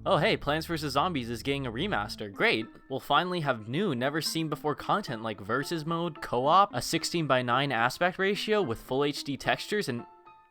Oh hey, Plants vs. Zombies is getting a remaster. Great! We'll finally have new, never seen before content like versus mode, co-op, a 16:9 aspect ratio with full HD textures, and...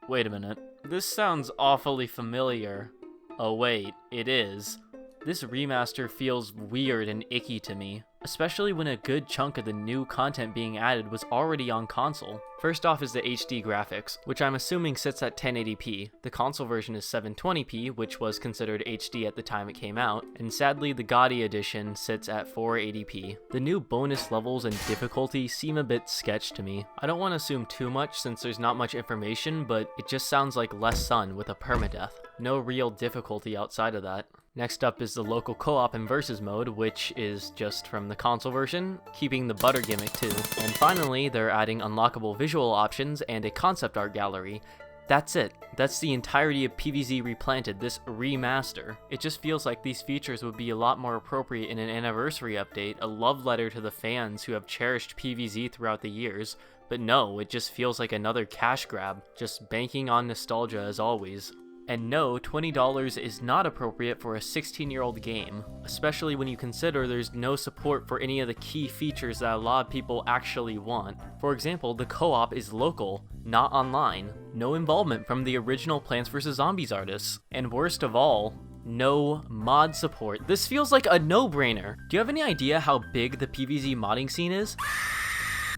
Wait a minute. This sounds awfully familiar. Oh wait, it is. This remaster feels weird and icky to me, especially when a good chunk of the new content being added was already on console. First off is the HD graphics, which I'm assuming sits at 1080p. The console version is 720p, which was considered HD at the time it came out, and sadly the Gaudy edition sits at 480p. The new bonus levels and difficulty seem a bit sketch to me. I don't want to assume too much since there's not much information, but it just sounds like less sun with a permadeath. No real difficulty outside of that. Next up is the local co-op and versus mode, which is just from the console version, keeping the butter gimmick too. And finally, they're adding unlockable visual options and a concept art gallery. That's it. That's the entirety of PvZ Replanted, this remaster. It just feels like these features would be a lot more appropriate in an anniversary update, a love letter to the fans who have cherished PvZ throughout the years. But no, it just feels like another cash grab, just banking on nostalgia as always. And no, $20 is not appropriate for a 16-year-old game, especially when you consider there's no support for any of the key features that a lot of people actually want. For example, the co-op is local, not online, no involvement from the original Plants vs. Zombies artists, and worst of all, no mod support. This feels like a no-brainer. Do you have any idea how big the PvZ modding scene is?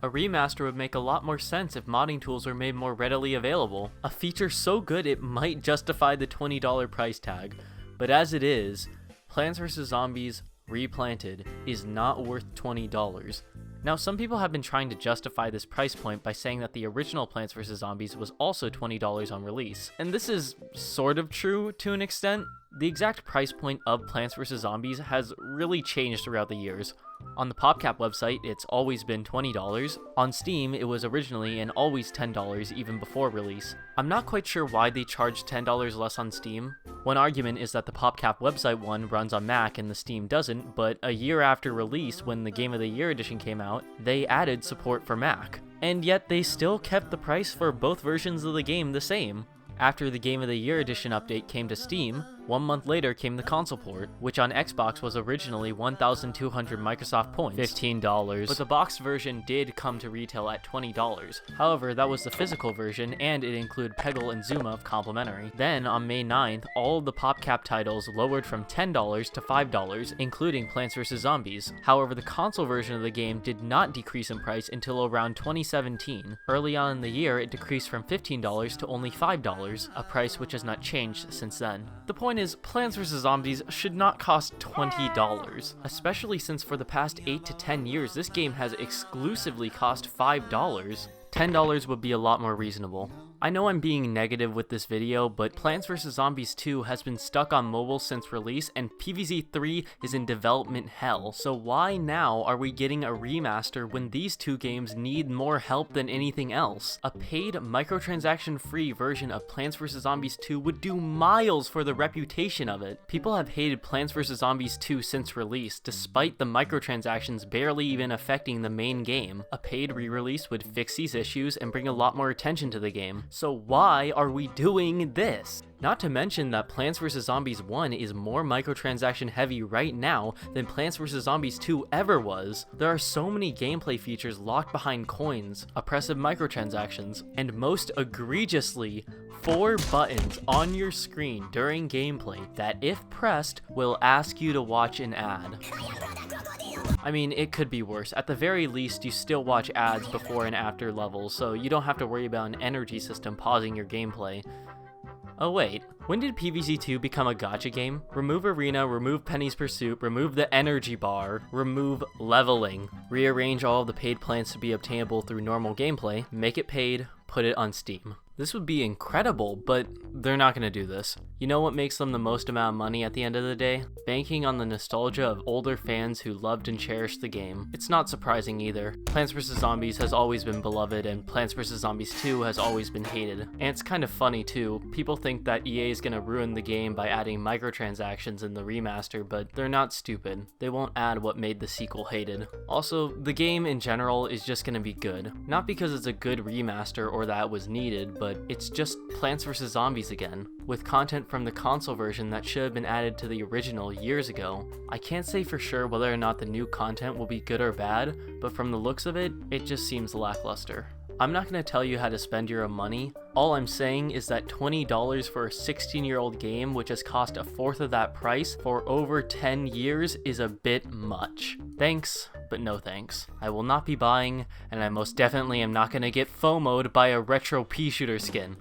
A remaster would make a lot more sense if modding tools were made more readily available. A feature so good it might justify the $20 price tag. But as it is, Plants vs. Zombies Replanted is not worth $20. Now, some people have been trying to justify this price point by saying that the original Plants vs. Zombies was also $20 on release. And this is sort of true to an extent. The exact price point of Plants vs. Zombies has really changed throughout the years. On the PopCap website, it's always been $20. On Steam, it was originally and always $10 even before release. I'm not quite sure why they charged $10 less on Steam. One argument is that the PopCap website one runs on Mac and the Steam doesn't, but a year after release, when the Game of the Year edition came out, they added support for Mac. And yet they still kept the price for both versions of the game the same. After the Game of the Year edition update came to Steam, 1 month later came the console port, which on Xbox was originally 1,200 Microsoft points, $15, but the boxed version did come to retail at $20. However, that was the physical version, and it included Peggle and Zuma complimentary. Then, on May 9th, all of the PopCap titles lowered from $10 to $5, including Plants vs. Zombies. However, the console version of the game did not decrease in price until around 2017. Early on in the year, it decreased from $15 to only $5, a price which has not changed since then. The point is, Plants vs. Zombies should not cost $20, especially since for the past 8 to 10 years this game has exclusively cost $5. $10 would be a lot more reasonable. I know I'm being negative with this video, but Plants vs. Zombies 2 has been stuck on mobile since release, and PvZ 3 is in development hell, so why now are we getting a remaster when these two games need more help than anything else? A paid, microtransaction-free version of Plants vs. Zombies 2 would do miles for the reputation of it. People have hated Plants vs. Zombies 2 since release, despite the microtransactions barely even affecting the main game. A paid re-release would fix these issues and bring a lot more attention to the game. So why are we doing this? Not to mention that Plants vs. Zombies 1 is more microtransaction heavy right now than Plants vs. Zombies 2 ever was. There are so many gameplay features locked behind coins, oppressive microtransactions, and most egregiously, 4 buttons on your screen during gameplay that, if pressed, will ask you to watch an ad. I mean, it could be worse. At the very least, you still watch ads before and after levels, so you don't have to worry about an energy system pausing your gameplay. Oh wait, when did PvZ 2 become a gacha game? Remove arena, remove Penny's Pursuit, remove the energy bar, remove leveling, rearrange all of the paid plans to be obtainable through normal gameplay, make it paid, put it on Steam. This would be incredible, but they're not going to do this. You know what makes them the most amount of money at the end of the day? Banking on the nostalgia of older fans who loved and cherished the game. It's not surprising either. Plants vs. Zombies has always been beloved, and Plants vs. Zombies 2 has always been hated. And it's kind of funny too. People think that EA is going to ruin the game by adding microtransactions in the remaster, but they're not stupid. They won't add what made the sequel hated. Also, the game in general is just going to be good. Not because it's a good remaster or that it was needed, but it's just Plants vs. Zombies again, with content from the console version that should have been added to the original years ago. I can't say for sure whether or not the new content will be good or bad, but from the looks of it, it just seems lackluster. I'm not going to tell you how to spend your own money. All I'm saying is that $20 for a 16-year-old game which has cost a fourth of that price for over 10 years is a bit much. Thanks, but no thanks. I will not be buying, and I most definitely am not going to get FOMO'd by a retro pea shooter skin.